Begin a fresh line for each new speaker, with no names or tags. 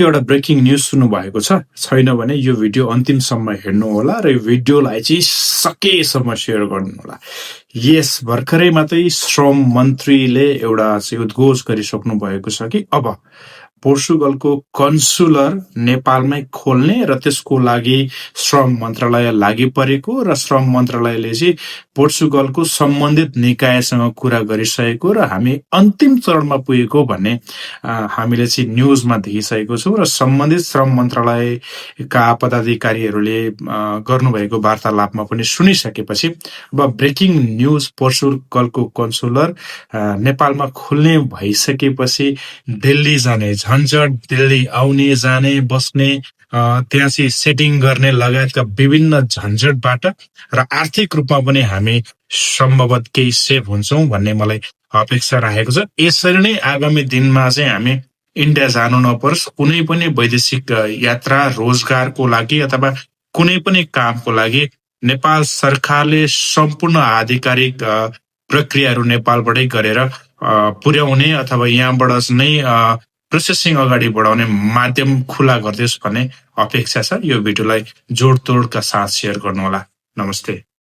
एउटा breaking news सुन्नु भएको छ छैन भने यो भिडियो अन्तिमसम्म हेर्नु होला र यो भिडियोलाई चाहिँ सकेसम्म सेयर गर्नु होला। यस भर्खरै मात्रै श्रम मन्त्रीले एउटा चाहिँ उद्घोष गरिसक्नु भएको छ कि अब पोर्चुगलको कन्सुलर नेपालमै खोल्ने र त्यसको लागि श्रम मन्त्रालय लागि परेको र श्रम मन्त्रालयले चाहिँ पोर्चुगलको सम्बन्धित निकायसँग कुरा गरिसकेको र हामी अन्तिम चरणमा पुगेको भन्ने हामीले चाहिँ न्युजमा देखिसकेको छौँ र सम्बन्धित श्रम मन्त्रालयका पदाधिकारीहरूले गर्नुभएको वार्तालापमा पनि सुनिसकेपछि अब ब्रेकिङ न्युज पोर्चुगलको कन्सुलर नेपालमा खुल्ने भइसकेपछि दिल्ली जाने झन्झट, दिल्ली आउने जाने बस्ने त्यहाँ चाहिँ सेटिङ गर्ने लगायतका विभिन्न झन्झटबाट र आर्थिक रूपमा पनि हामी सम्भवत केही सेभ हुन्छौँ भन्ने मलाई अपेक्षा राखेको छ। यसरी नै आगामी दिनमा चाहिँ हामी इन्डिया जानु नपरोस्, कुनै पनि वैदेशिक यात्रा रोजगारको लागि अथवा कुनै पनि कामको लागि नेपाल सरकारले सम्पूर्ण आधिकारिक प्रक्रियाहरू नेपालबाटै गरेर पुर्याउने अथवा यहाँबाट नै प्रोसेसिङ अगाडि बढाउने माध्यम खुला गरिदियोस् भन्ने अपेक्षा छ। यो भिडियोलाई जोडतोडका साथ सेयर गर्नुहोला। नमस्ते।